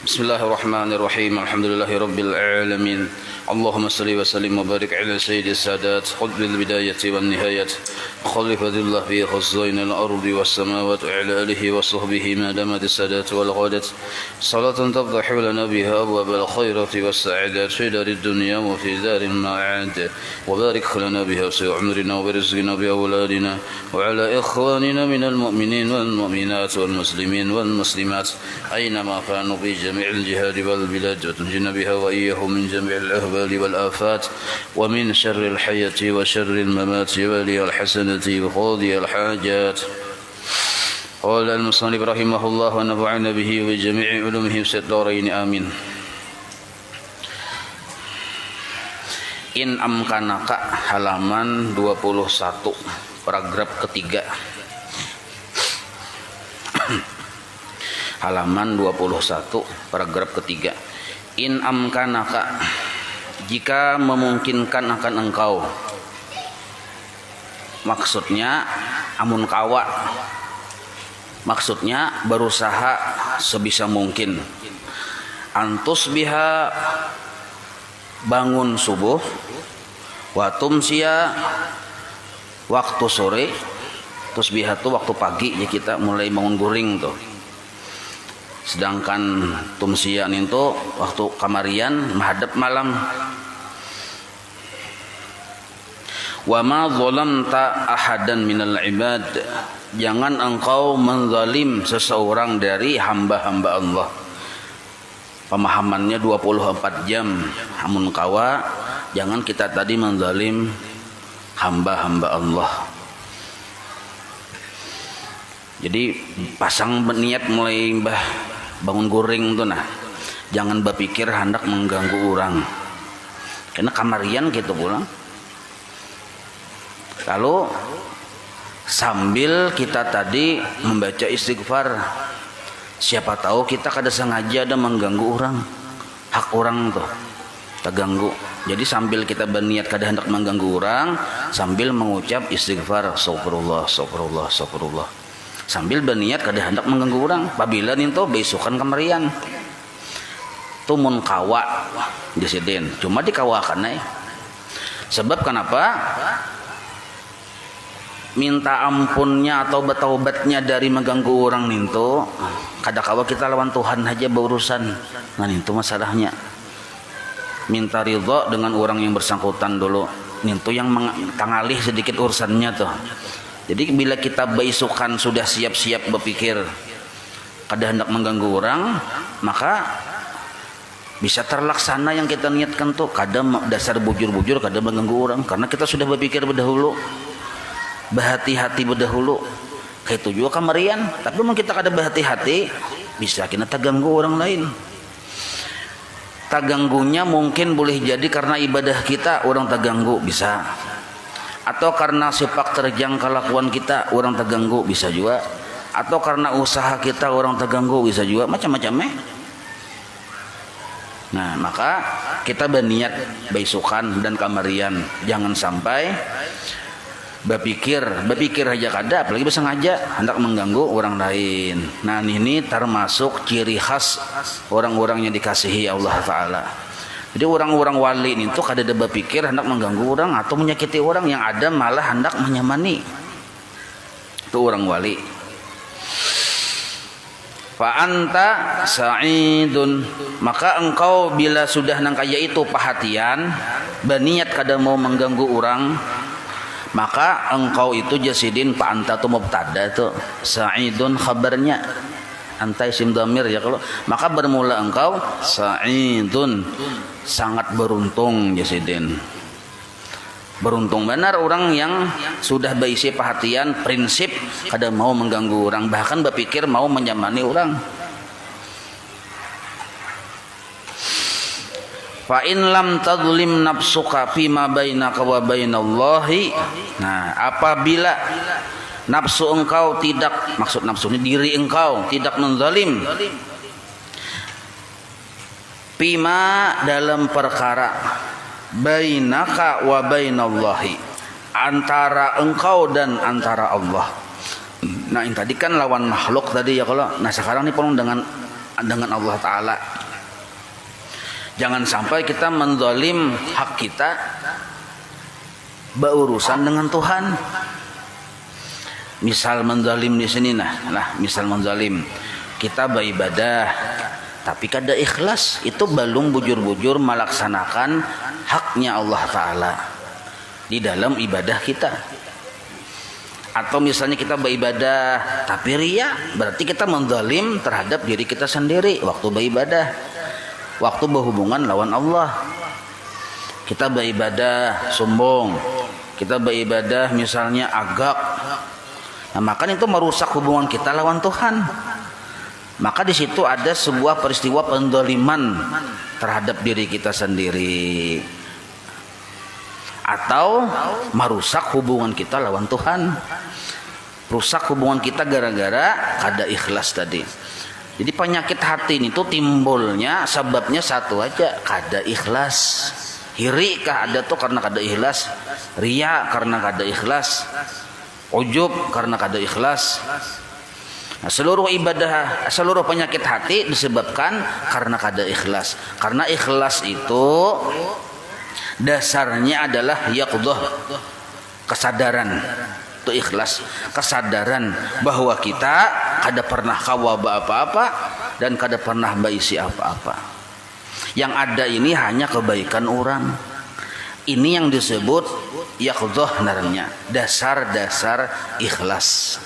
بسم الله الرحمن الرحيم الحمد لله رب العالمين اللهم صل وسلم وبارك على سيد السادات قطب البداية والنهاية خليفة الله في خزين الأرض والسماوات وعلى آله وصحبه ما دامت السادات والغادات صلاة تفتح لنا بها أبواب الخيرات والسعادات في دار الدنيا وفي دار المعاد وبارك لنا بها في عمرنا وبرزقنا بأولادنا وعلى إخواننا من المؤمنين والمؤمنات والمسلمين والمسلمات أينما كانوا في جميع الجهاد والبلاد وتنجنا بها وإياهم من جميع الأهوال والآفات ومن شر الحياة وشر الممات ولي الحسنة وقاضي الحاجات. قال المصنف رحمه الله ونفعنا به وجميع علومه في الدارين آمين. In amkanaka halaman 21 paragraf ketiga. Halaman 21 paragraf ketiga. In amkanaka, jika memungkinkan akan engkau. Maksudnya amun kawa. Maksudnya berusaha sebisa mungkin. Antus biha, bangun subuh, watum sia waktu sore, terus biha tuh waktu pagi ya kita mulai bangun guring tuh. Sedangkan tumsia itu waktu kamarian menghadap malam. Wa ma zalamta ahadan minal ibad, jangan engkau menzalim seseorang dari hamba-hamba Allah. Pemahamannya 24 jam. Amun kawa, jangan kita tadi menzalim hamba-hamba Allah. Jadi pasang niat mulai bangun guring tuh nah. Jangan berpikir hendak mengganggu orang. Karena kamarian gitu pulang. Lalu sambil kita tadi membaca istighfar, siapa tahu kita kada sengaja ada mengganggu orang, hak orang tuh terganggu. Jadi sambil kita berniat kada hendak mengganggu orang, sambil mengucap istighfar, astagfirullah, astagfirullah, astagfirullah, sambil berniat kada hendak mengganggu orang. Apabila itu besokan kamarian, tumun kawa jasidin, cuma dikawakan sebab kenapa? Minta ampunnya atau bertaubatnya dari mengganggu orang itu kada kawa kita lawan Tuhan aja berurusan. Nah itu masalahnya. Minta ridha dengan orang yang bersangkutan dulu. Itu yang tangalih sedikit urusannya tuh. Jadi bila kita beisukan sudah siap-siap berpikir kada hendak mengganggu orang, maka bisa terlaksana yang kita niatkan tuh. Kada dasar bujur-bujur kada mengganggu orang karena kita sudah berpikir berdahulu. Berhati-hati berdahulu. Kayak itu juga kamarian. Tapi memang kita kada berhati-hati, bisa kita terganggu orang lain. Terganggunya mungkin boleh jadi karena ibadah kita orang terganggu, bisa. Atau karena sepak terjang kelakuan kita orang terganggu, bisa juga. Atau karena usaha kita orang terganggu, bisa juga. Macam-macam Nah maka kita berniat beisukan dan kamarian. Jangan sampai berpikir aja kada, apalagi bersengaja hendak mengganggu orang lain. Nah ini termasuk ciri khas orang-orang yang dikasihi Allah Ta'ala. Jadi orang-orang wali itu kada ada berpikir hendak mengganggu orang atau menyakiti orang, yang ada malah hendak menyamani. Itu orang wali. Fa anta sa'idun, maka engkau bila sudah nang kaya itu perhatian, berniat kada mau mengganggu orang, maka engkau itu jasidin pa anta tu mubtada tu, sa'idun khabarnya, anta isim dhamir ya kalau, maka bermula engkau sa'idun, sangat beruntung jasidin. Beruntung benar orang yang sudah berisi perhatian, prinsip kada mau mengganggu orang, bahkan berpikir mau menyamani orang. Fa in lam tadlim nafsuka fima bainaka wa bainallahi. Nah, apabila nafsu engkau tidak, maksud nafsu ini diri engkau tidak menzalim fima dalam perkara bainaka wa bainallahi, antara engkau dan antara Allah. Nah, yang tadi kan lawan makhluk tadi ya kalau. Nah, sekarang ini penuh dengan dengan Allah Ta'ala. Jangan sampai kita menzalim hak kita berurusan dengan Tuhan. Misal menzalim di sini misal menzalim kita beribadah tapi kada ikhlas, itu belum bujur-bujur melaksanakan haknya Allah Ta'ala di dalam ibadah kita. Atau misalnya kita beribadah tapi riya, berarti kita menzalim terhadap diri kita sendiri waktu beribadah, waktu berhubungan lawan Allah. Kita beribadah sombong, kita beribadah misalnya agak, nah maka itu merusak hubungan kita lawan Tuhan. Maka di situ ada sebuah peristiwa penzaliman terhadap diri kita sendiri, atau merusak hubungan kita lawan Tuhan. Rusak hubungan kita gara-gara kada ikhlas tadi. Jadi penyakit hati ini tuh timbulnya sebabnya satu aja, kada ikhlas. Hiri kah ada tuh karena kada ikhlas, riya karena kada ikhlas, ujub karena kada ikhlas. Nah, seluruh ibadah, seluruh penyakit hati disebabkan karena kada ikhlas. Karena ikhlas itu dasarnya adalah yaqdah, kesadaran. Itu ikhlas, kesadaran bahwa kita kada pernah kawaba apa-apa dan kada pernah baisi apa-apa. Yang ada ini hanya kebaikan orang. Ini yang disebut yaqdah namanya, dasar-dasar ikhlas.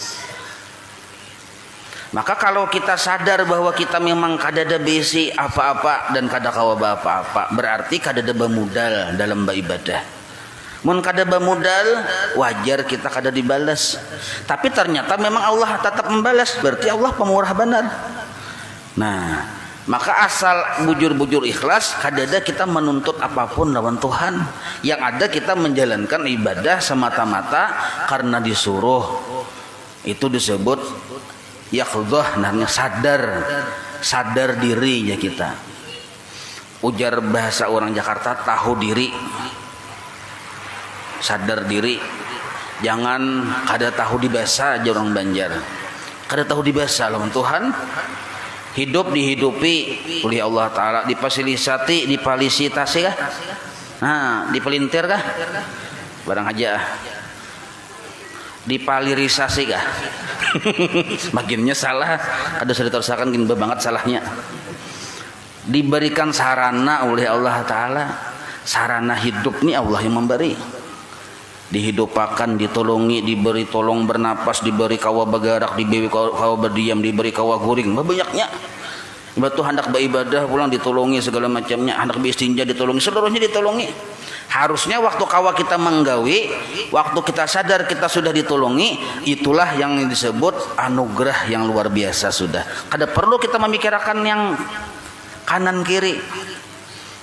Maka kalau kita sadar bahwa kita memang kada ada besi apa-apa dan kada kawaba apa-apa, berarti kada ada bemudal dalam beribadah. Mun kada bemudal, wajar kita kada dibalas. Tapi ternyata memang Allah tetap membalas, berarti Allah pemurah benar. Nah, maka asal bujur-bujur ikhlas, kada ada kita menuntut apapun lawan Tuhan. Yang ada kita menjalankan ibadah semata-mata karena disuruh. Itu disebut yaqdah, namanya sadar dirinya kita. Ujar bahasa orang Jakarta, tahu diri, sadar diri. Jangan kada tahu di bahasa aja orang Banjar, kada tahu di bahasa lawan Tuhan. Hidup dihidupi oleh Allah Ta'ala, difasilitasi, dipalisitasi kah? Nah, dipelintir kah? Barang aja dipalirisasi kah? Baginnya salah, ada sudah terusakan gini banget salahnya. Diberikan sarana oleh Allah Ta'ala, sarana hidup ini Allah yang memberi. Dihidupakan, ditolongi, diberi tolong bernapas, diberi kawa bergerak, diberi kawa berdiam, diberi kawa guring, banyaknya. Batu hendak beribadah pulang ditolongi segala macamnya, hendak beristinja ditolongi, seluruhnya ditolongi. Harusnya waktu kawa kita menggawi, waktu kita sadar kita sudah ditolongi, itulah yang disebut anugerah yang luar biasa sudah. Kada perlu kita memikirkan yang kanan kiri.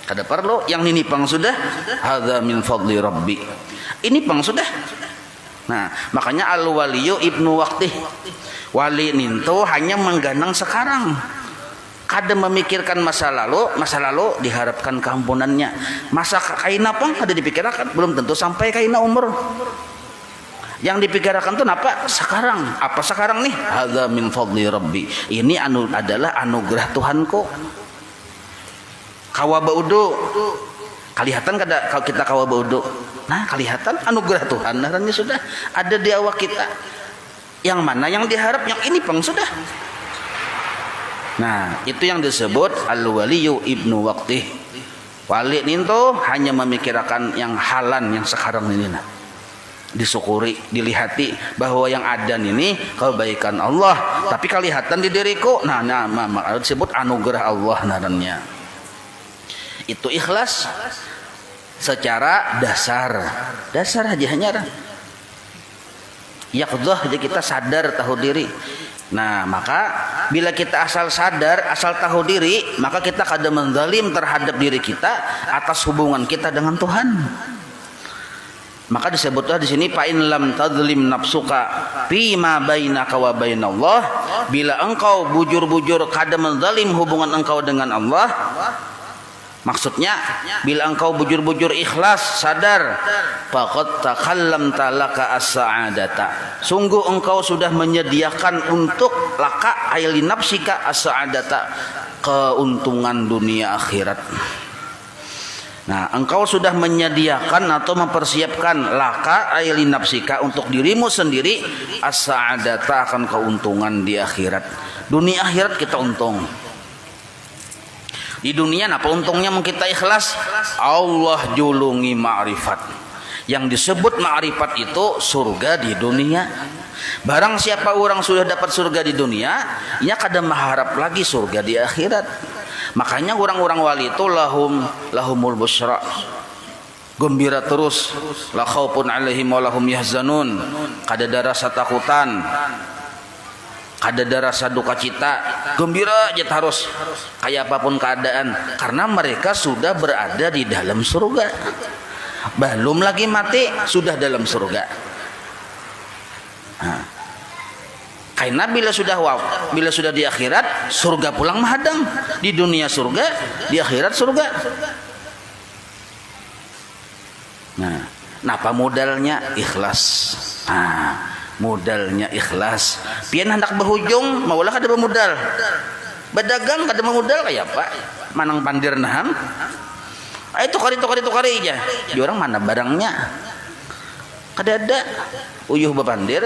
Kada perlu, yang ini pang sudah, hadza min fadli rabbi. Ini pang sudah. Nah, makanya al-waliyu ibnu waqtih. Wali ninto hanya mengganang sekarang. Kada memikirkan masa lalu diharapkan keampunannya. Masa kaina pang kada dipikirkan, belum tentu sampai kaina umur. Yang dipikirkan tuh apa? Sekarang. Apa sekarang nih? Hadza min fadli rabbi. Ini adalah anugerah Tuhanku. Kawa baudu. Kelihatan kada kalau kita kawa baudu. Nah, kelihatan anugerah Tuhan. Nah, sudah ada di awak kita. Yang mana yang diharap, yang ini pang sudah. Nah, itu yang disebut al-waliyu ibnu waqtih. Wali ninto hanya memikirkan yang halan yang sekarang ini. Nah, disyukuri, dilihati bahwa yang ada ini kebaikan Allah, tapi kelihatan di diriku. Nah, disebut anugerah Allah namanya. Itu ikhlas secara dasar aja hanya yaqdah, jadi kita sadar tahu diri. Nah, maka bila kita asal sadar, asal tahu diri, maka kita kada menzalim terhadap diri kita atas hubungan kita dengan Tuhan. Maka disebutlah di sini fa in lam tadzlim nafsuka fi ma bainaka wa bainallah, bila engkau bujur-bujur kada menzalim hubungan engkau dengan Allah. Maksudnya bila engkau bujur-bujur ikhlas sadar, faqad takallamta laka as-sa'adata, sungguh engkau sudah menyediakan untuk laka ayli nafsika as-sa'adata, keuntungan dunia akhirat. Nah, engkau sudah menyediakan atau mempersiapkan laka ayli nafsika untuk dirimu sendiri as-sa'adata, akan keuntungan di akhirat. Dunia akhirat kita untung. Di dunia apa untungnya kita ikhlas? Allah julungi ma'rifat. Yang disebut ma'rifat itu surga di dunia. Barang siapa orang sudah dapat surga di dunia, ia kada mengharap lagi surga di akhirat. Makanya orang-orang wali itu lahumul busyra, gembira terus, la khaufun alaihim wa lahum yahzanun, kada ada rasa takutan, kada ada rasa duka cita, gembira aja terus kayak apapun keadaan, karena mereka sudah berada di dalam surga. Belum lagi mati sudah dalam surga. Nah, karena bila sudah di akhirat surga pulang menghadang. Di dunia surga, di akhirat surga. Nah, napa modalnya? Ikhlas. Nah, modalnya ikhlas. Pian hendak berhujung, maulah kada bermodal. Berdagang kada bermodal kayak apa? Manang pandir naham. Ayo tukari aja. Di orang mana barangnya? Kada ada. Uyuh bepandir.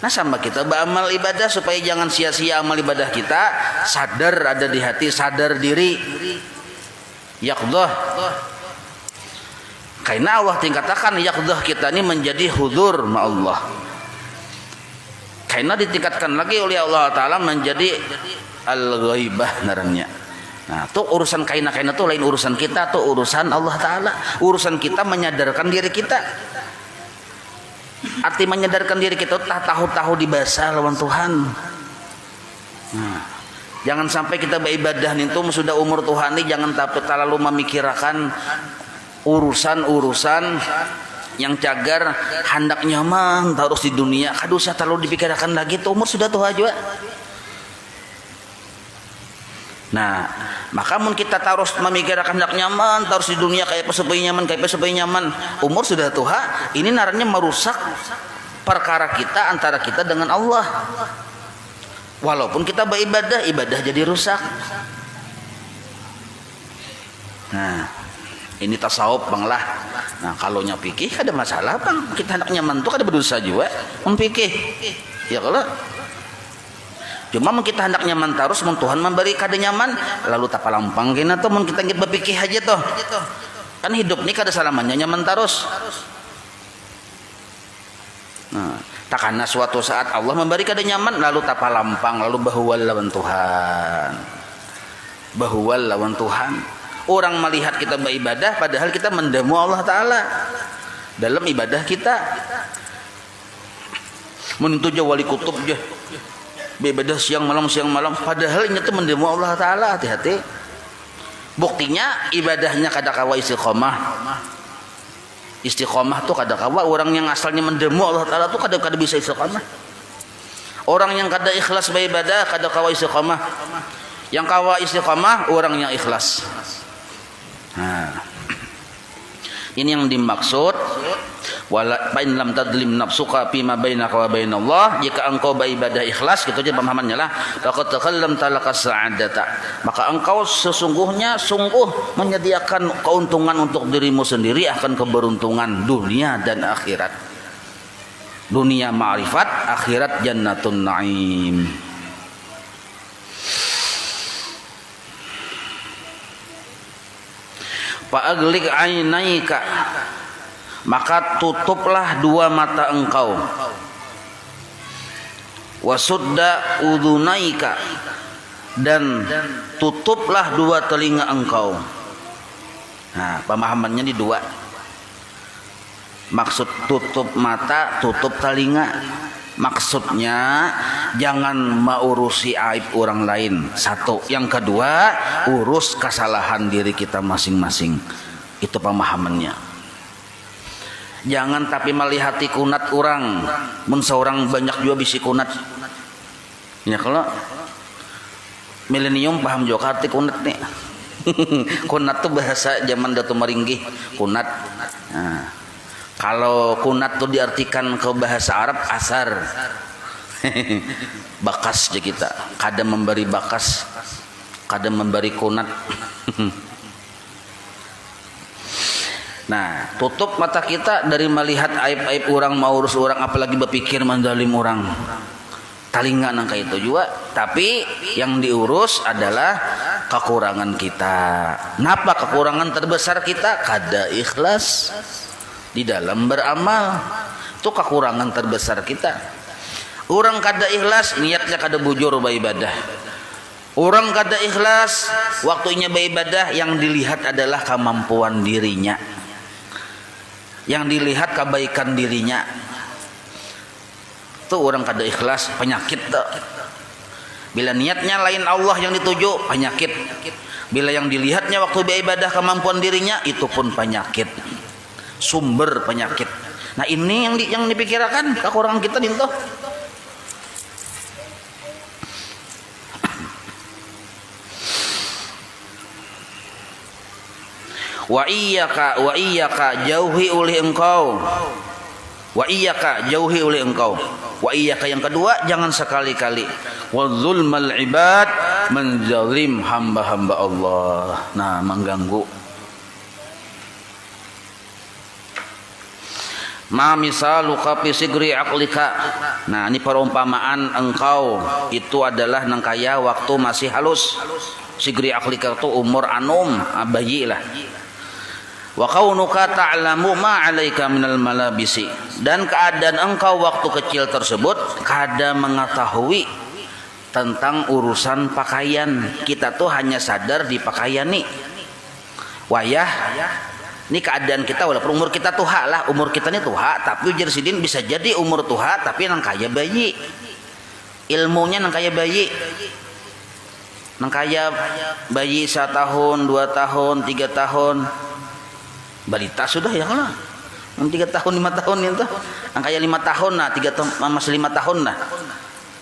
Nah, sama kita beramal ibadah supaya jangan sia-sia amal ibadah kita, sadar ada di hati, sadar diri. Yaqdah. Karena Allah tingkatkan yaqdah kita ini menjadi hudur ma Allah. Karena ditingkatkan lagi oleh Allah Ta'ala menjadi al-ghaibah narannya. Nah, tuh urusan kaina tuh lain urusan kita, tuh urusan Allah Ta'ala. Urusan kita menyadarkan diri kita. Arti menyadarkan diri kita tak tahu-tahu di bahasa lawan Tuhan. Nah, jangan sampai kita beribadah itu sudah umur Tuhan ini, jangan terlalu memikirkan urusan-urusan yang cagar hendak nyaman terus di dunia. Kada usah terlalu dipikirkan lagi, tuh umur sudah tua juga. Nah, maka mun kita terus memikirkan hendak nyaman terus di dunia kayak supaya nyaman, umur sudah tua, ini naranya merusak perkara kita antara kita dengan Allah. Walaupun kita beribadah, ibadah jadi rusak. Nah, ini tasawuf bang lah. Nah, kalau nya pikir ada masalah bang, kita hendak nyaman tuh kada berdosa juga mempikir. Ya kalau cuma kita hendak nyaman terus, mun Tuhan memberi kada nyaman, lalu tak palampang kena tuh mun kita berpikir aja tuh. Kan hidup ini kada selamanya nyaman terus. Nah, takana suatu saat Allah memberi kada nyaman, lalu tak palampang, lalu bahuwal lawan Tuhan. Bahuwal lawan Tuhan. Orang melihat kita beribadah padahal kita mendemu Allah Ta'ala dalam ibadah kita. Menuntut wali kutub je beribadah siang malam, padahal ini tuh mendemu Allah Ta'ala. Hati-hati. Buktinya ibadahnya kada kawa istiqomah tuh kada kawa. Orang yang asalnya mendemu Allah Ta'ala tuh kada bisa istiqomah. Orang yang kada ikhlas beribadah kada kawa istiqomah. Yang kawa istiqomah orang yang ikhlas. Nah, ini yang dimaksud wala bain lam tadlim nafsuka fima bainaka wa bainallah. Jika engkau beribadah ikhlas, gitu aja pemahamannya lah, faqad takallam talaka sa'adata, maka engkau sesungguhnya sungguh menyediakan keuntungan untuk dirimu sendiri akan keberuntungan dunia dan akhirat. Dunia ma'rifat, akhirat jannatun na'im. Fa'aglik ainaika, maka tutuplah dua mata engkau. Wasudda udunaika, dan tutuplah dua telinga engkau. Nah, pemahamannya di dua. Maksud tutup mata, tutup telinga. Maksudnya jangan mengurusi aib orang lain. Satu. Yang kedua, urus kesalahan diri kita masing-masing. Itu pemahamannya. Jangan tapi melihati kunat orang. Mun seorang banyak juga bisi kunat. Ya kalau milenium paham juga arti kunat nih. Kunat tuh bahasa zaman Datu Maringgi. Kunat. Nah, kalau kunat tuh diartikan ke bahasa Arab asar. Bakas je kita. Kada memberi bakas kada memberi kunat. Nah, tutup mata kita dari melihat aib-aib orang, mau urus orang, apalagi berpikir menzalim orang. Talinga nangka itu juga, tapi yang diurus adalah kekurangan kita. Napa kekurangan terbesar kita? Kada ikhlas di dalam beramal. Itu kekurangan terbesar kita. Orang kada ikhlas, niatnya kada bujur beribadah. Orang kada ikhlas, waktunya beribadah, yang dilihat adalah kemampuan dirinya. Yang dilihat kebaikan dirinya. Itu orang kada ikhlas, penyakit tuh. Bila niatnya lain Allah yang dituju, penyakit. Bila yang dilihatnya waktu beribadah kemampuan dirinya, itu pun penyakit. Sumber penyakit. Nah, ini yang dipikirkan kekurangan kita itu. Wa iyyaka jauhi oleh engkau. Wa iyyaka jauhi oleh engkau. Wa iyyaka yang kedua, jangan sekali-kali wa zulmal ibad, menzalim hamba-hamba Allah. Nah, mengganggu. Ma misaluka fi sigri aqlika. Nah, ini perumpamaan engkau itu adalah nangkaya waktu masih halus. Sigri aqlika itu umur anum, bayi lah. Wa kaunuka ta'lamu ma 'alaika minal malabisi, dan keadaan engkau waktu kecil tersebut kada mengetahui tentang urusan pakaian. Kita tuh hanya sadar di pakaian nih. Wayah ini keadaan kita, walaupun umur kita tuha lah, umur kita ini tuha, tapi ujar sidin bisa jadi umur tuha tapi nang kaya bayi. Ilmunya nang kaya bayi. Nang kaya bayi 1 tahun, 2 tahun, 3 tahun. Balita sudah ya kalau 3 tahun 5 tahun itu ang kaya 5 tahun nah 3 tahun masih 5 tahun nah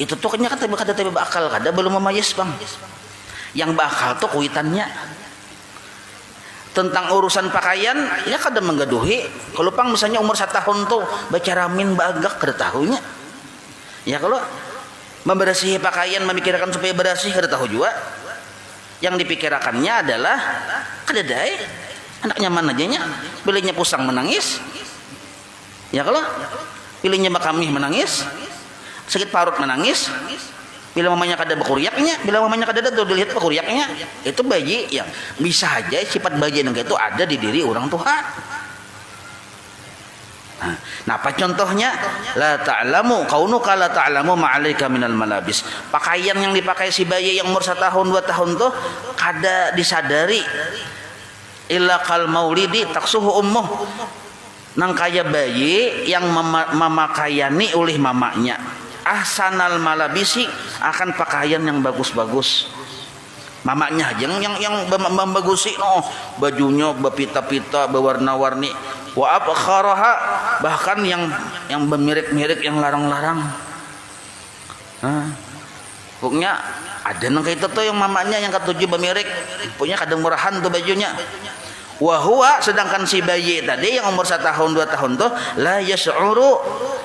itu tuh kayaknya kada bakal kada belum memayas bang. Yang bakal tuh kuitannya tentang urusan pakaian ya kada menggaduhi. Kalau pang misalnya umur 1 tahun tuh baca ramin bagak kada tahunya ya. Kalau membersihi pakaian memikirkan supaya bersih kada tahu juga. Yang dipikirkannya adalah kada dae anaknya mana ajanya, pilihnya pusang menangis ya. Kalau pilihnya makamih menangis, sakit parut menangis, bila mamanya kada berkuriaknya, bila mamanya kada ada tuh dilihat berkuriaknya, itu bayi yang bisa aja sifat bayi yang itu ada di diri orang tua. Nah, apa contohnya? La ta'lamu kaunuka la ta'lamu ma 'alaika minal malabis. Pakaian yang dipakai si bayi yang umur 1 tahun 2 tahun tuh kada disadari. Illa kal maulidi taksuhu ummuh, nang kaya bayi yang memakaiani oleh mamanya. Ahsanal malabisi, akan pakaian yang bagus-bagus. Mamanya yang membagusi bajunya berpita-pita berwarna-warni. Wa abkharaha, bahkan yang bermirip-mirip yang larang-larang. Pokoknya ada nang kayak itu tuh yang mamanya yang ketujuh bermirip, punya kadang murahan tuh bajunya. Wahua, sedangkan si bayi tadi yang umur 1 tahun 2 tahun tuh la yas'uru,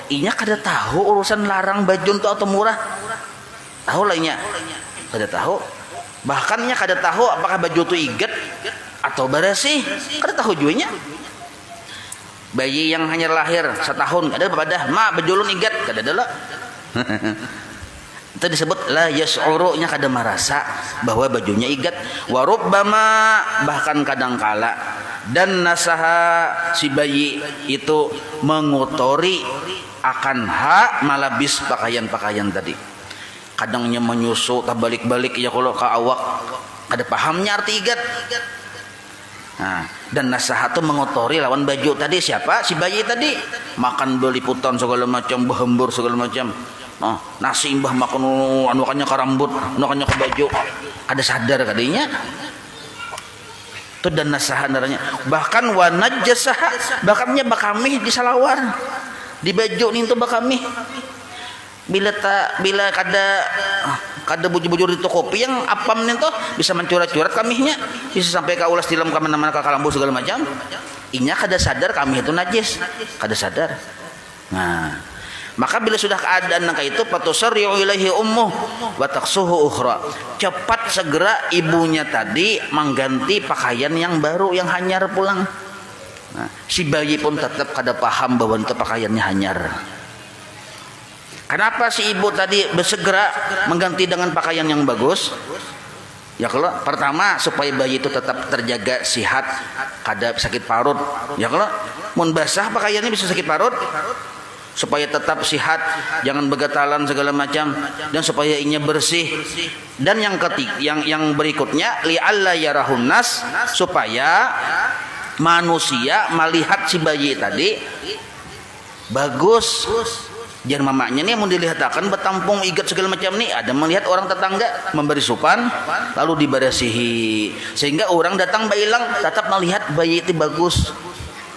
inya kada tahu urusan larang baju tuh atau murah. Tahu lah inya kada tahu. Bahkan inya kada tahu apakah baju tuh igat atau bersih, kada tahu juanya. Bayi yang hanya lahir 1 tahun kada bepadah ma baju ulun igat kada ada lah. Itu disebut la yas'uru, nya kada merasa bahwa bajunya igat. Wa rubbama, bahkan kadangkala dan nasaha si bayi itu mengotori akan hak malabis pakaian-pakaian tadi. Kadangnya menyusu tak balik-balik ya kalau ke awak kada pahamnya arti igat. Nah, dan nasaha itu mengotori lawan baju tadi siapa? Si bayi tadi makan beliputan segala macam, behembur segala macam. Nasi mbah makan anukannya ke rambut, anukannya ke baju, ada sadar kadinya itu dan nasahan darahnya. Bahkan wanajjasaha, bahkannya bakamih di salawar di baju nih itu bakamih. Bila kada bujur-bujur itu kopi yang apam nih tuh bisa mencurat-curat kamihnya, bisa sampai ke ulas tilam ke mana-mana ke kalambu segala macam. Inya kada sadar kamih itu najis, kada sadar. Nah, Maka bila sudah keadaan nangka itu patusarri'u ilaihi ummuh wa taqsuhu ukhra. Cepat segera ibunya tadi mengganti pakaian yang baru yang hanyar pulang. Nah, si bayi pun tetap kada paham bahwa itu pakaiannya hanyar. Kenapa si ibu tadi bersegera mengganti dengan pakaian yang bagus? Ya kalau pertama supaya bayi itu tetap terjaga sihat, kada sakit parut. Ya kalau mun basah pakaiannya bisa sakit parut. Supaya tetap sihat, jangan begatalan segala macam, dan supaya inya bersih. Dan yang yang berikutnya li'alla yarahun nas, supaya manusia melihat si bayi tadi bagus. Jangan mamanya nih mau dilihatkan betampung igat segala macam nih, ada melihat orang tetangga memberi supan lalu dibersihi, sehingga orang datang bailang tetap melihat bayi itu bagus,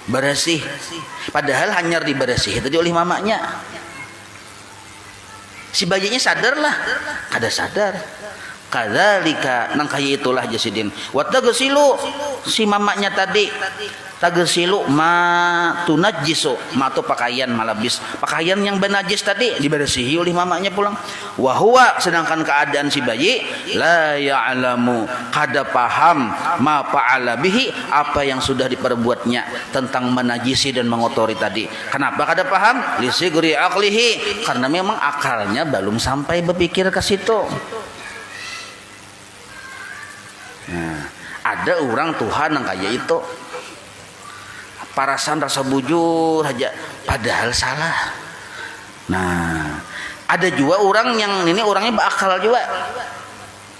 bersih, padahal hanya dibersihi tadi oleh mamanya. Si bayinya sadar lah, kada sadar. Kadzalika nang kaya itulah jasidin. Wa tagsilu, si mamanya tadi tagsilu ma tunajjisu, ma tu pakaian malabis, pakaian yang benajis tadi dibersihi oleh mamanya pulang. Wa huwa, sedangkan keadaan si bayi la ya'lamu, kada paham ma fa'ala bihi, apa yang sudah diperbuatnya tentang menajisi dan mengotori tadi. Kenapa kada paham? Li sigri aqlihi, karena memang akalnya belum sampai berpikir ke situ. Nah, ada orang Tuhan yang kayak itu parasan rasa bujur aja padahal salah. Nah, ada juga orang yang ini orangnya berakal juga,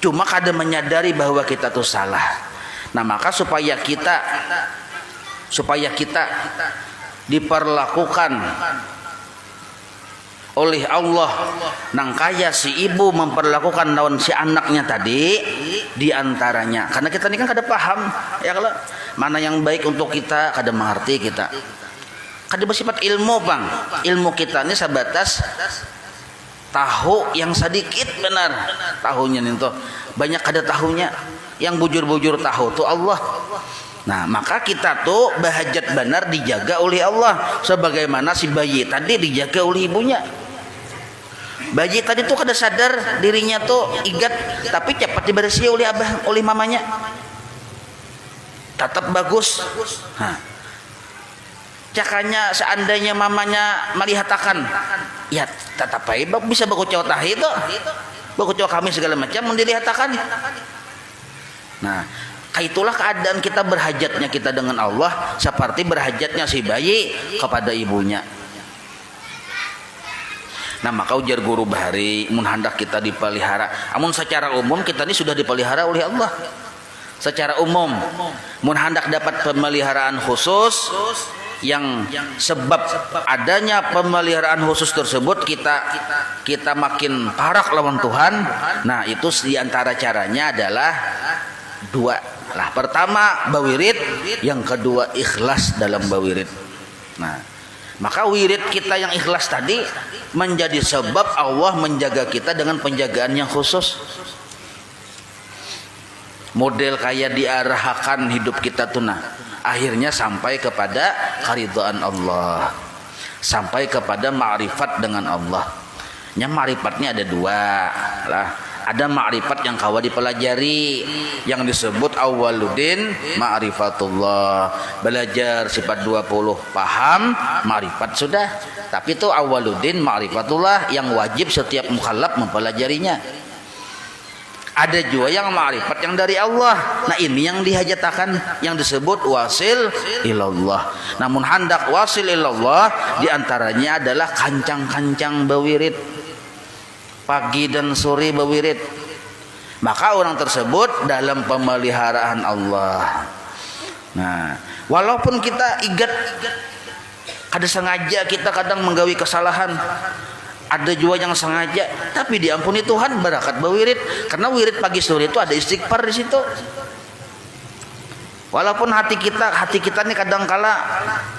cuma kada menyadari bahwa kita tuh salah. Nah, maka supaya kita diperlakukan oleh Allah nang kaya si ibu memperlakukan lawan si anaknya tadi, diantaranya karena kita ini kan kada paham ya, kalau mana yang baik untuk kita kada mengerti, kita kada bersifat ilmu bang, ilmu kita ini sebatas tahu yang sedikit benar tahunya nih tuh, banyak kada tahunya, yang bujur-bujur tahu tuh Allah. Nah, maka kita tuh bahajat benar dijaga oleh Allah, sebagaimana si bayi tadi dijaga oleh ibunya. Bayi tadi tuh kada sadar dirinya tuh igat, tapi cepat dibersihi oleh abah, oleh mamanya. Tetap bagus. Nah, cakanya seandainya mamanya melihatakan, ya tetap aja bisa bakucau tahi itu, bakucau kami segala macam mendilihatakan. Nah, itulah keadaan kita berhajatnya kita dengan Allah, seperti berhajatnya si bayi kepada ibunya. Nah, maka ujar guru bahari, mun hendak kita dipelihara, amun secara umum kita ini sudah dipelihara oleh Allah. Secara umum, mun hendak dapat pemeliharaan khusus, yang sebab adanya pemeliharaan khusus tersebut kita makin parak lawan Tuhan. Nah, itu diantara caranya adalah dua lah. Pertama bawirid, yang kedua ikhlas dalam bawirid. Nah, maka wirid kita yang ikhlas tadi menjadi sebab Allah menjaga kita dengan penjagaan yang khusus. Model kayak diarahkan hidup kita tuh, nah akhirnya sampai kepada keridhaan Allah, sampai kepada ma'rifat dengan Allah. Nya ma'rifatnya ada dua lah. Ada ma'rifat yang kawa dipelajari, yang disebut awwaluddin ma'rifatullah, belajar sifat 20 paham ma'rifat sudah. Tapi itu awwaluddin ma'rifatullah yang wajib setiap mukallaf mempelajarinya. Ada juga yang ma'rifat yang dari Allah. Nah, ini yang dihajatakan, yang disebut wasil ilallah. Namun hendak wasil ilallah diantaranya adalah kancang-kancang bawirid, pagi dan sore bawirid. Maka orang tersebut dalam pemeliharaan Allah. Nah, walaupun kita igat, kada sengaja kita kadang menggawi kesalahan, ada juga yang sengaja, tapi diampuni Tuhan berkat bawirid. Karena wirid pagi sore itu ada istighfar di situ. Walaupun hati kita ini kadang kala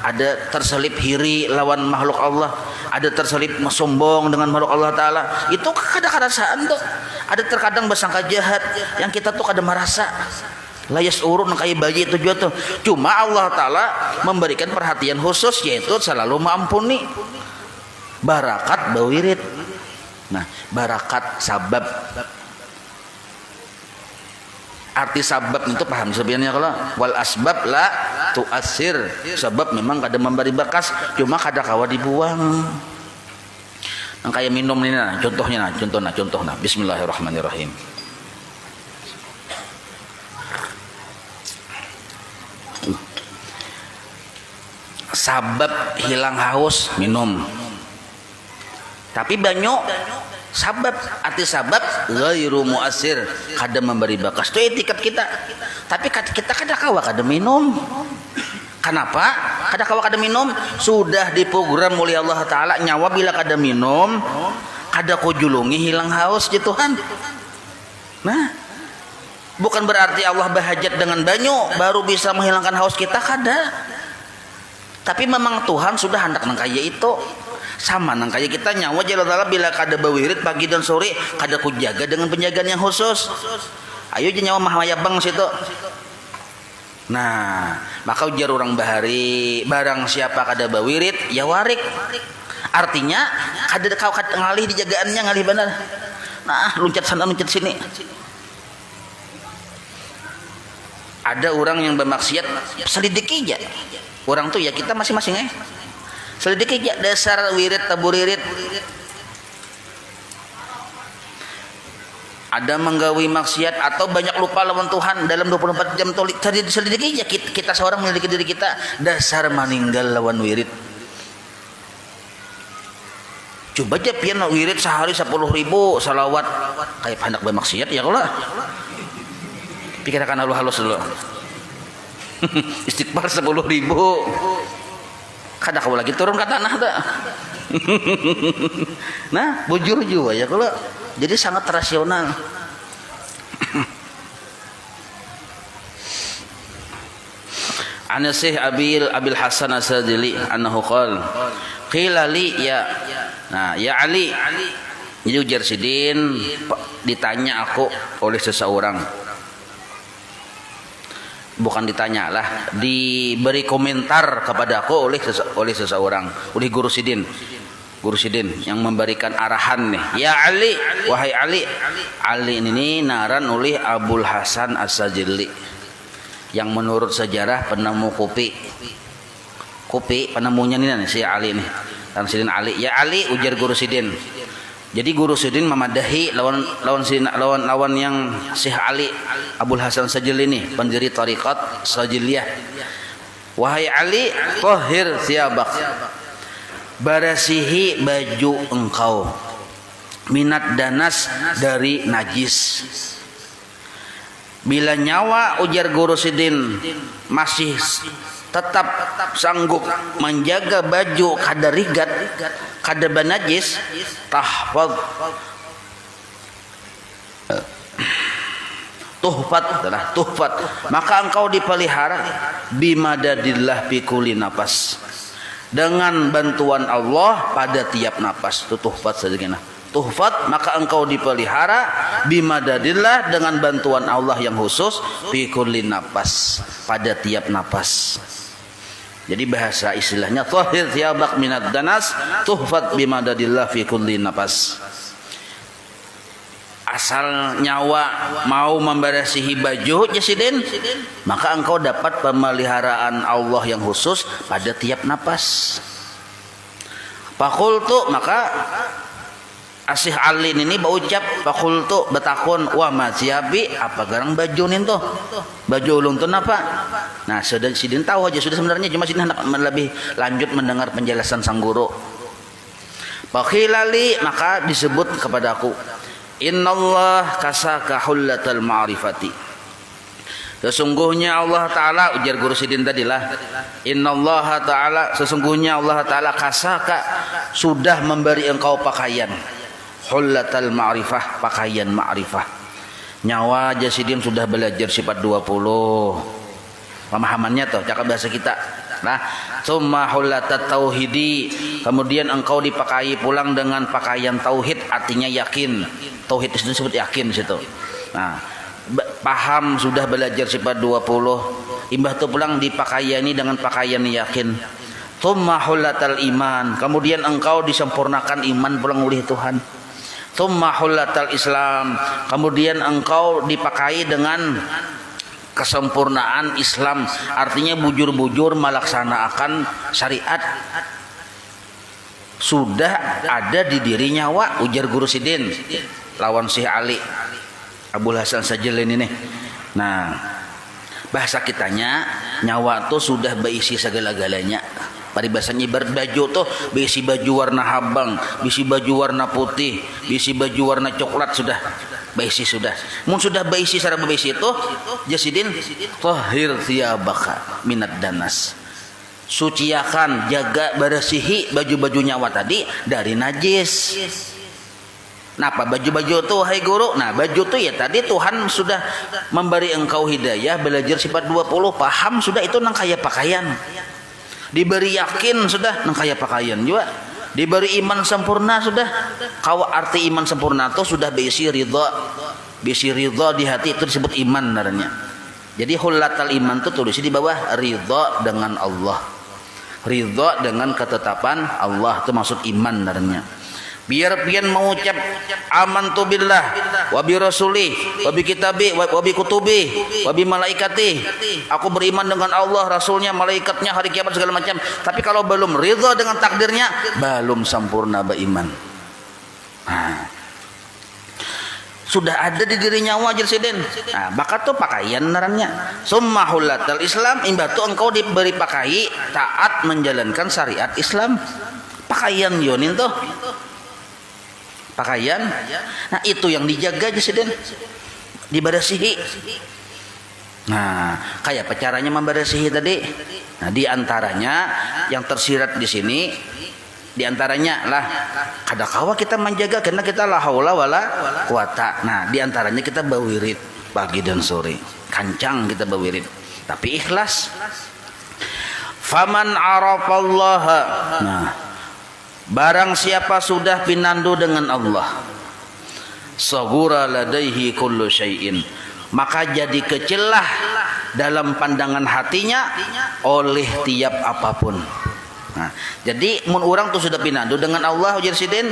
ada terselip hiri lawan makhluk Allah, ada terselip sombong dengan makhluk Allah Ta'ala, itu kada-kadasaan tuh. Ada terkadang bersangka jahat yang kita tuh kada merasa layas urun kayak bayi itu juga tuh. Cuma Allah Ta'ala memberikan perhatian khusus, yaitu selalu mengampuni. barakat bawirid. Nah, barakat sabab. Arti sabab itu paham sebenarnya kalau wal asbab la tuasir. Sebab memang kada memberi bekas, cuma kada kawa dibuang. Nah, kayak minum ini nah, contohnya. Bismillahirrahmanirrahim. Sabab hilang haus minum. Tapi banyak sabab, arti sabab ghairu muasir, kada memberi bekas. Itu etikat kita. Tapi kita kada kawa kada minum. Kenapa? Kada kawa kada minum, sudah diprogram oleh Allah Ta'ala nyawa bila kada minum, kada kujulungi hilang haus di Tuhan. Nah, bukan berarti Allah bahajat dengan banyak baru bisa menghilangkan haus kita, kada. Tapi memang Tuhan sudah hendak nang kaya itu. Sama nang kaya kita nyawa Allah Ta'ala bila kada bawirid pagi dan sore, kada kujaga dengan penjagaan yang khusus. Ayo je nyawa mahayabang situ. Nah, maka ujar orang bahari, barang siapa kada bawirid ya warik. Artinya kada kau kada ngalih dijagaannya, ngalih benar. Nah, loncat sana loncat sini. Ada orang yang bermaksiat selidiki aja. Orang tuh ya kita masing-masing selidiki aja dasar wirid taburirid. Ada menggawi maksiat atau banyak lupa lawan Tuhan dalam 24 jam tolik. Selidiki aja kita seorang memiliki diri kita dasar meninggal lawan wirid. Coba aja pian wirid sehari 10.000 salawat kayak hendak bermaksiat ya kalau. Pikirkan halus dulu. Istighfar 10.000. Kada kau lagi turun ke tanah tak. Nah, bujur juga ya kalau. Jadi sangat rasional. Anasih Abil Hasan As-Sadili annahu qala qila li ya. Nah, ya Ali. Jadi ujar Sidin ditanya aku oleh seseorang. Bukan ditanya lah, diberi komentar kepada aku oleh seseorang, oleh Guru Sidin yang memberikan arahan nih. Ya Ali, wahai Ali. Ali ini naran oleh Abul Hasan As-Sajili yang menurut sejarah penemu kopi penemunya nih si Ali nih. Dan Sidin Ali, ya Ali ujar Guru Sidin. Jadi Guru Sidin memadahi lawan yang Syekh Ali Abul Hasan Sajili ini, pendiri Tariqat Sajiliyah. Wahai Ali, tahhir thiyabak, barasihi baju engkau, minat danas dari najis. Bila nyawa ujar Guru Sidin masih tetap sanggup menjaga baju kada rigat, kada banajis, tahfaz tuhfat, maka engkau dipelihara bimadadillah fi kulli nafas, dengan bantuan Allah pada tiap nafas. Itu tuhfat saja. Tuhfat, maka engkau dipelihara bimadadillah, dengan bantuan Allah yang khusus fi kulli nafas, pada tiap nafas. Jadi bahasa istilahnya tahhir thiyabak minad danas tuhfat bimadadillah fi kulli nafas. Asal nyawa mau membersihi baju Jasidin, maka engkau dapat pemeliharaan Allah yang khusus pada tiap napas. Fakultu, maka Asih Ali ini berucap, fakultu betakun wa maziabi, apa garang baju nih tuh, baju ulun tuh apa? Nah, sudah Sidin tahu aja sudah sebenarnya, cuma Sidin hendak lebih lanjut mendengar penjelasan sang guru. Fakhilali, maka disebut kepadaku, innallah kasaka hullatal ma'rifati. Sesungguhnya Allah Ta'ala, ujar Guru Sidin tadilah, innallaha ta'ala, sesungguhnya Allah Ta'ala kasaka, sudah memberi engkau pakaian hullatal ma'rifah, pakaian ma'rifah. Nyawa Jasidin sudah belajar sifat 20 pemahamannya tuh cakap bahasa kita. Nah, summa hullatat tauhidi, kemudian engkau dipakai pulang dengan pakaian tauhid, artinya yakin. Tauhid itu disebut yakin situ. Nah, paham sudah belajar sifat 20, imbah tu pulang dipakaiani dengan pakaian yakin. Tsumma hullatal iman, kemudian engkau disempurnakan iman pula oleh Tuhan. Tsumma hullatal Islam, kemudian engkau dipakai dengan kesempurnaan Islam, artinya bujur-bujur melaksanakan syariat. Sudah ada di diri nyawa, ujar Guru Sidin lawan Syekh Ali Abdul Hasan Sajjalin ini. Nah, bahasa kitanya nyawa tuh sudah berisi segala-galanya. Paribasanya ibarat baju tuh berisi baju warna habang, berisi baju warna putih, berisi baju warna coklat, sudah berisi sudah. Mun sudah berisi secara berisi itu jasidin tahhir thiyabaka minad danas. Suciakan, jaga, bersihi baju-baju nyawa tadi dari najis. Napa baju-baju tuh hai guru? Nah, baju tuh ya tadi Tuhan sudah memberi engkau hidayah, belajar sifat 20, paham sudah itu nang kaya pakaian. Diberi yakin sudah nang kaya pakaian juga. Diberi iman sempurna sudah. Kau arti iman sempurna tuh sudah berisi ridha. Berisi ridha di hati itu disebut iman namanya. Jadi hullatal iman tuh tulis di bawah ridha dengan Allah. Ridha dengan ketetapan Allah itu maksud iman namanya. Biar pian mengucap amantu billah wa bi rasuli wa bi kitabi wa bi kutubi wa bi malaikati, aku beriman dengan Allah, rasulnya, malaikatnya, hari kiamat segala macam. Tapi kalau belum ridha dengan takdirnya, belum sempurna beriman. Nah, sudah ada di diri nyawa Jasidin. Nah, bakat tuh pakaian narannya. Summa hullatal Islam, imbatu engkau diberi pakai taat menjalankan syariat Islam. Pakaian yonin tuh. Pakaian. Nah, itu yang dijaga Jasidin. Dibersihi. Nah, kayak apa caranya membersihi tadi? Nah, di antaranya yang tersirat di sini, di antaranya lah kadakawa kita menjaga karena kita la haula wala quwata. Nah, di antaranya kita bawirid pagi dan sore. Kancang kita bawirid. Tapi ikhlas. Faman arafallaha. Nah, barang siapa sudah pinandu dengan Allah, saghura ladaihi kullu syai'in, maka jadi kecillah dalam pandangan hatinya oleh tiap apapun. Nah, jadi mun orang tuh sudah pinandu dengan Allah, ujar Sidin,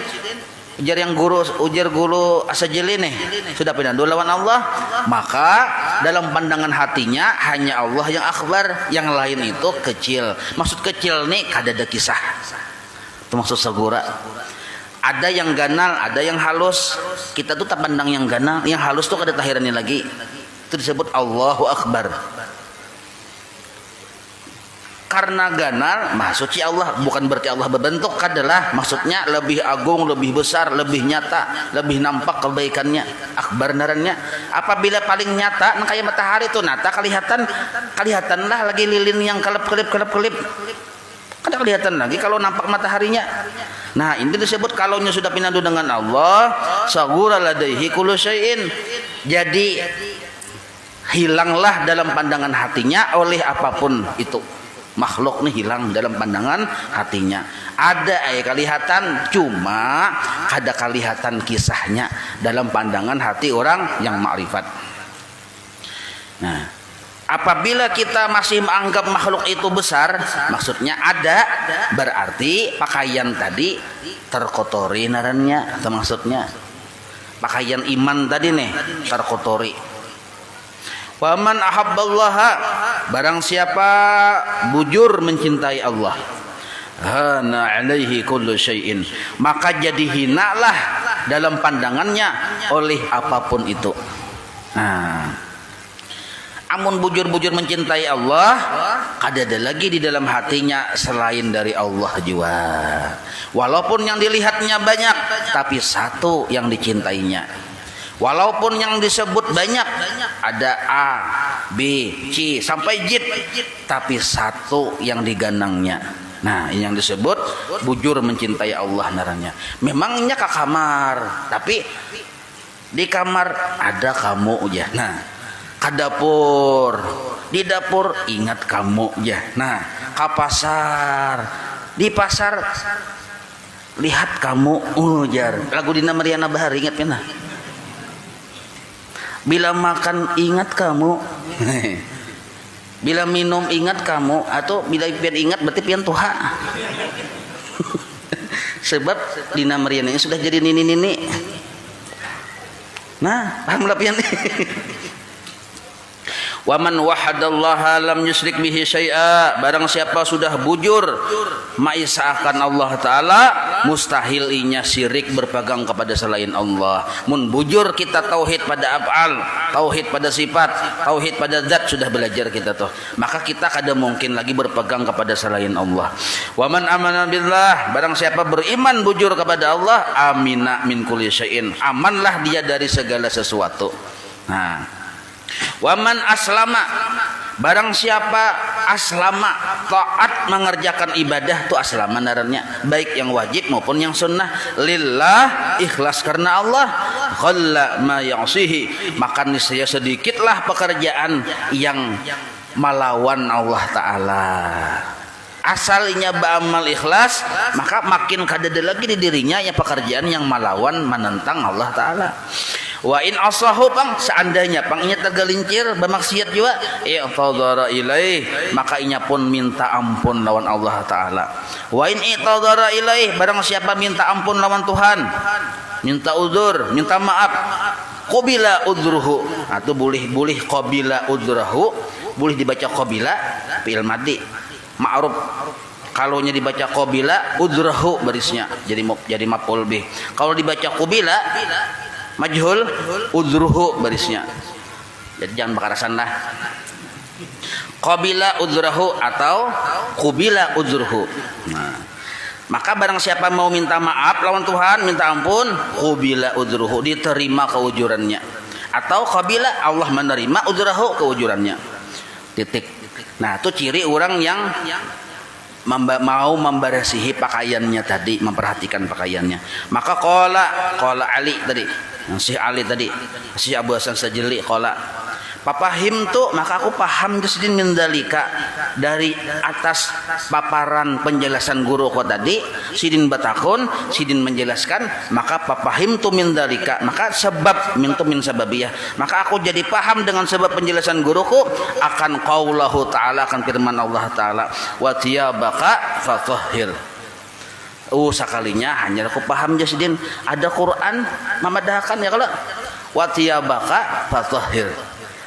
ujar guru Asajili nih, sudah pinandu lawan Allah, maka dalam pandangan hatinya hanya Allah yang akbar, yang lain itu kecil. Maksud kecil nih kadada kisah. Itu maksud sagura. Ada yang ganal, ada yang halus. Kita tuh tak pandang yang ganal, yang halus tuh kada tahirannya lagi. Itu disebut Allahu Akbar. Karena ganal, maksudnya Allah bukan berarti Allah berbentuk, adalah maksudnya lebih agung, lebih besar, lebih nyata, lebih nampak kebaikannya, akbar narannya. Apabila paling nyata, nah kayak matahari tuh nyata kelihatanlah lagi lilin yang kelip. Kada kelihatan lagi kalau nampak mataharinya. Nah, ini disebut kalau sudah pinandu dengan Allah, saghura ladaihi kullu syai'in. Jadi hilanglah dalam pandangan hatinya oleh apapun itu. Makhluk nih hilang dalam pandangan hatinya. Ada kelihatan, cuma kada kelihatan kisahnya dalam pandangan hati orang yang makrifat. Nah, apabila kita masih menganggap makhluk itu besar, maksudnya ada, berarti pakaian tadi terkotori narannya, itu maksudnya. Pakaian iman tadi nih terkotori. Waman ahabballaha, barang siapa bujur mencintai Allah, hana alaihi kullu syai'in, maka jadi hinalah dalam pandangannya oleh apapun itu. Nah, amun bujur-bujur mencintai Allah, kada ada lagi di dalam hatinya selain dari Allah juga. Walaupun yang dilihatnya banyak, tapi satu yang dicintainya. Walaupun yang disebut banyak, ada A, B, C sampai Z, tapi satu yang diganangnya. Nah, ini yang disebut bujur mencintai Allah naranya. Memangnya ke kamar, tapi di kamar ada kamu ya. Nah, ke dapur, di dapur ingat kamu ya. Nah, ke pasar, di pasar lihat kamu ujar. Lagu Dina Mariana Bahar ingat ya. Bila makan ingat kamu. Bila minum ingat kamu, atau bila pian ingat berarti pian tuha. Sebab dina merian ini sudah jadi nini. Nah, pahamlah pian. Wa man wahadallaha lam yusyrik bihi syai'a, barang siapa sudah bujur mengisahkan Allah taala, mustahil inya syirik berpegang kepada selain Allah. Mun bujur kita tauhid pada af'al, tauhid pada sifat, tauhid pada zat sudah belajar kita tuh, maka kita kada mungkin lagi berpegang kepada selain Allah. Wa man amana billah, barang siapa beriman bujur kepada Allah, amina min kulli syai'in, amanlah dia dari segala sesuatu. Nah, waman aslama, barang siapa aslama, taat mengerjakan ibadah tu aslama narannya, baik yang wajib maupun yang sunnah, lillah, ikhlas karena Allah, khalla ma ya'sihi, maka niscaya sedikitlah pekerjaan yang melawan Allah taala. Asalnya beramal ikhlas, maka makin kadada lagi di dirinya ya pekerjaan yang melawan menentang Allah taala. Wa in asahu pang, seandainya pang inya tergelincir bermaksiat juga, i'tadara ilaih, maka inya pun minta ampun lawan Allah taala. Wa in i'tadara ilaih, barang siapa minta ampun lawan Tuhan, minta uzur, minta maaf, qabila udruhu, atau boleh qabila udruhu, boleh dibaca qabila fi'il madhi ma'ruf, kalau nya dibaca qabila udruhu barisnya jadi maf'ul bih, kalau dibaca qabila majhul udruhu barisnya, jadi jangan bakarasan lah, qabila udruhu atau qabila udruhu. Nah, maka barang siapa mau minta maaf lawan Tuhan, minta ampun, qabila udruhu, diterima keujurannya, atau qabila Allah menerima udruhu keujurannya, titik. Nah, itu ciri orang yang mau membersihi pakaiannya tadi, memperhatikan pakaiannya. Maka qala Ali tadi, si Ali tadi, si Abu Hasan Sajili qala, papahim tuh, maka aku paham kesidin mendalika, dari atas paparan penjelasan guru ko tadi, sidin batakun, sidin menjelaskan, maka papahim tuh mendalika, maka sebab mintu min sababiyah, maka aku jadi paham dengan sebab penjelasan guruku akan qaulahu ta'ala, akan firman Allah ta'ala, wa tiyabaka fatahhir. Sekalinya hanya aku paham jasidin ada Quran memadahkan ya, kalau wa tiyabaka fatahhir,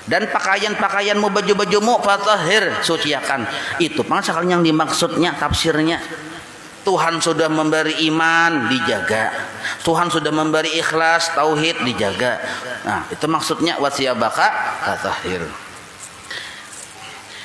dan pakaian-pakaianmu, baju-bajumu fatahhir, suciakan. Itu pang sekali yang dimaksudnya tafsirnya. Tuhan sudah memberi iman, dijaga. Tuhan sudah memberi ikhlas, tauhid, dijaga. Nah, itu maksudnya wasiyabaka fatahhir.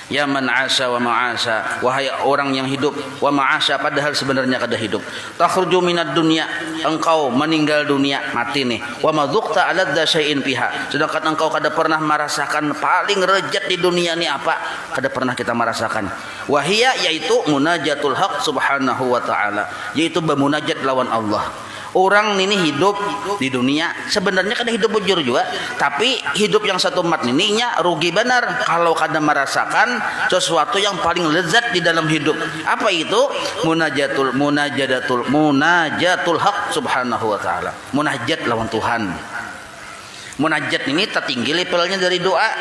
Ya man asa wa ma'asa, wahai orang yang hidup, wa ma'asa padahal sebenarnya kada hidup. Takhruju minad dunya, engkau meninggal dunia, mati nih. Wa madzukta aladza syai'in fiha, sedangkan engkau kada pernah merasakan paling rejat di dunia ini apa? Kada pernah kita merasakan. Wahia, yaitu munajatul haq subhanahu wa ta'ala, yaitu bermunajat lawan Allah. Orang ini hidup di dunia sebenarnya kada hidup bujur juga, tapi hidup yang satu mat ini nya rugi benar kalau kada merasakan sesuatu yang paling lezat di dalam hidup. Apa itu? Munajatul haq subhanahu wa ta'ala, munajat lawan Tuhan. Munajat ini tertinggi levelnya dari doa.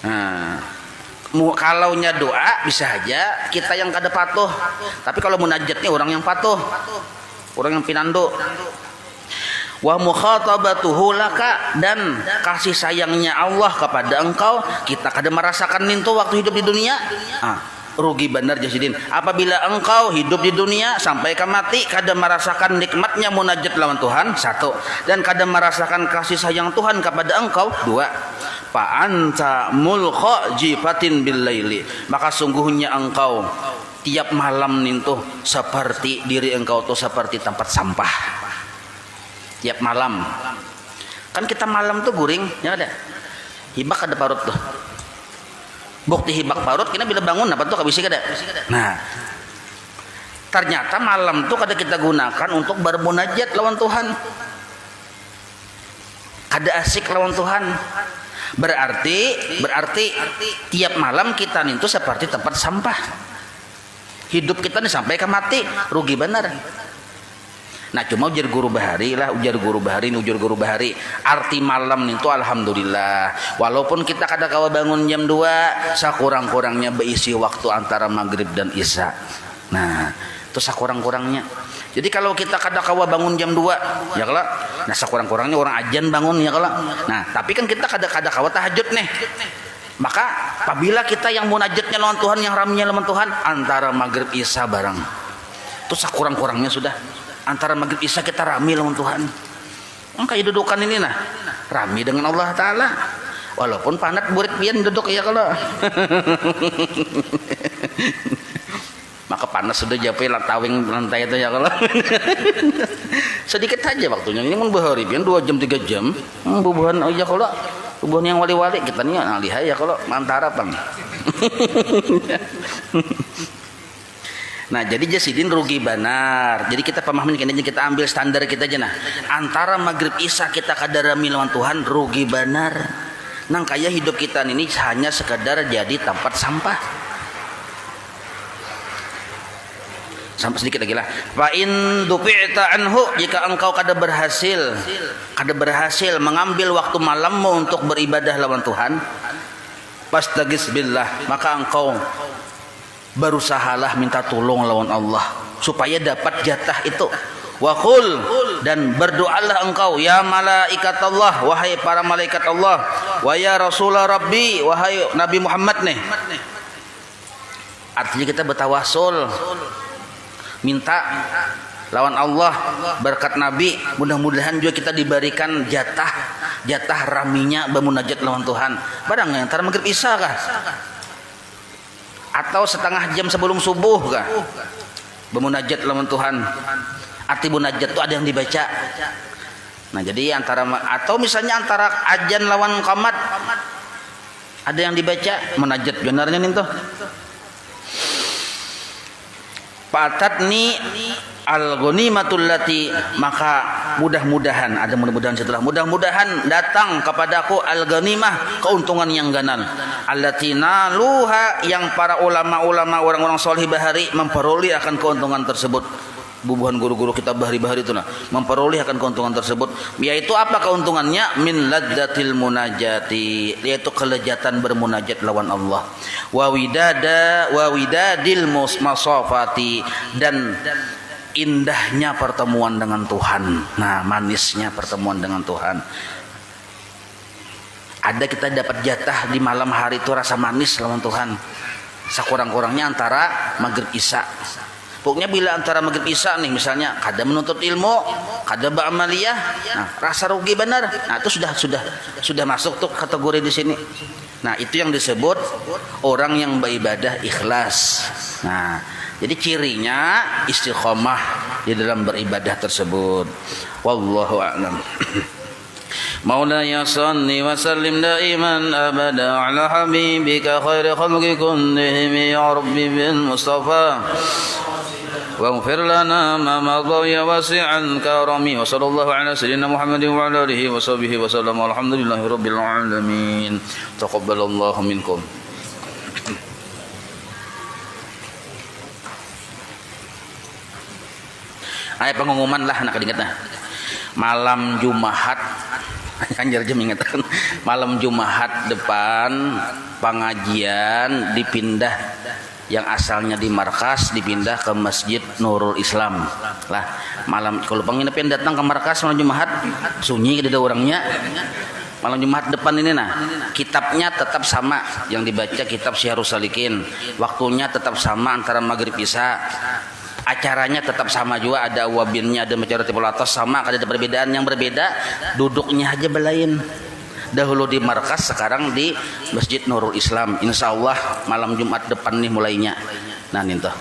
Nah, kalau nya doa bisa aja kita yang kada patuh, tapi kalau munajatnya orang yang patuh, orang yang pinando. Wa mukhatabatuhu laka, dan kasih sayangnya Allah kepada engkau kita kada merasakan itu waktu hidup di dunia. Rugi benar jasidin apabila engkau hidup di dunia sampai ke mati kada merasakan nikmatnya munajat lawan Tuhan, satu, dan kada merasakan kasih sayang Tuhan kepada engkau, dua. Fa anta mulqa jifatin bil laili, maka sungguhnya engkau tiap malam nintu seperti diri engkau tuh seperti tempat sampah. Tiap malam kan kita malam tuh guring ya, ada hibak ada parut tuh, bukti hibak parut kena bila bangun apa tuh kabisi kada. Nah, ternyata malam tuh kada kita gunakan untuk bermunajat lawan Tuhan, kada asik lawan Tuhan. Berarti tiap malam kita itu seperti tempat sampah. Hidup kita nih sampai ke mati rugi benar. Nah cuma ujar guru bahari arti malam itu alhamdulillah walaupun kita kada kawa bangun jam 2 sakurang-kurangnya berisi waktu antara maghrib dan isya. Nah itu sakurang-kurangnya. Jadi kalau kita kada kawa bangun jam 2 ya kalau nah sakurang-kurangnya orang ajan bangun ya kalau. Nah tapi kan kita kada kawa tahajud nih. Maka apabila kita yang munajatnya lawan Tuhan, yang raminya lawan Tuhan antara maghrib isya barang itu sakurang-kurangnya sudah antara maghrib isya kita rami lawan Tuhan. Kayak dudukan ini nah rami dengan Allah Ta'ala walaupun panat burik pian duduk ya kalau maka panas sudah japai tawing lantai itu ya kalau sedikit saja waktunya ini mun bahari pian 2 jam 3 jam bubuhan aja kalau bubuhan yang wali-wali kita nih nah lihat ya kalau mantara pang. Nah jadi jasidin rugi benar. Jadi kita pemahamin kini kita ambil standar kita aja nah. Antara maghrib isya kita kadarami lawan Tuhan rugi benar. Nang kaya hidup kita ini hanya sekadar jadi tempat sampah. Sampai sedikit lagi lah. Fa in dufi'ta anhu jika engkau kada berhasil mengambil waktu malammu untuk beribadah lawan Tuhan, pastagis billah maka engkau berusahalah minta tolong lawan Allah supaya dapat jatah itu. Wa qul dan berdoalah engkau ya malaikat Allah wahai para malaikat Allah wa ya rasulullah rabbi wahai Nabi Muhammad nih. Artinya kita bertawasul minta lawan Allah berkat Nabi mudah-mudahan juga kita diberikan jatah raminya bermunajat lawan Tuhan. Barang yang antara maghrib isya kah? Atau setengah jam sebelum subuh kah bermunajat lawan Tuhan. Arti munajat itu ada yang dibaca. Nah jadi antara atau misalnya antara ajan lawan qamat ada yang dibaca munajat benarnya nih tuh. Patatni al-ghanimatul lati maka mudah-mudahan mudah-mudahan datang kepadaku al-ghanimah keuntungan yang ganan allati naluha yang para ulama-ulama orang-orang saleh bahari memperoleh akan keuntungan tersebut. Bubuhan guru-guru kita bahari-bahari itu nah memperoleh akan keuntungan tersebut yaitu apa keuntungannya min ladzatil munajati yaitu kelezatan bermunajat lawan Allah wa widadil masafati dan indahnya pertemuan dengan Tuhan. Nah manisnya pertemuan dengan Tuhan ada kita dapat jatah di malam hari itu rasa manis lawan Tuhan sakurang-kurangnya antara maghrib isya. Pokoknya bila antara maghrib isya nih misalnya kada menuntut ilmu, kada beramaliyah, nah rasa rugi benar. Nah itu sudah masuk tuh kategori di sini. Nah itu yang disebut orang yang beribadah ikhlas. Nah jadi cirinya istiqomah di dalam beribadah tersebut. Wallahu a'lam. مولاي صل وسلم دائما أبدا على حبيبك خير خلق كلهم يا ربي بالمصطفى واغفر لنا ما مضى يا واسع الكرم وصلى الله على سيدنا محمد وعلى آله وصحبه وسلم والحمد لله رب العالمين تقبل الله منكم. Ayat pengumuman lah nak diingat nah. Malam Jumat Anjar jam ingatan malam Jumat depan pengajian dipindah yang asalnya di markas dipindah ke Masjid Nurul Islam lah malam kalau penginapin datang ke markas malam Jumat sunyi ada orangnya malam Jumat depan ini nah kitabnya tetap sama yang dibaca kitab Syiarus Salikin waktunya tetap sama antara maghrib isya acaranya tetap sama juga ada wabinnya ada masyarakat atas sama ada perbedaan yang berbeda duduknya aja belain dahulu di markas sekarang di Masjid Nurul Islam insyaallah malam Jumat depan nih mulainya nah nih tuh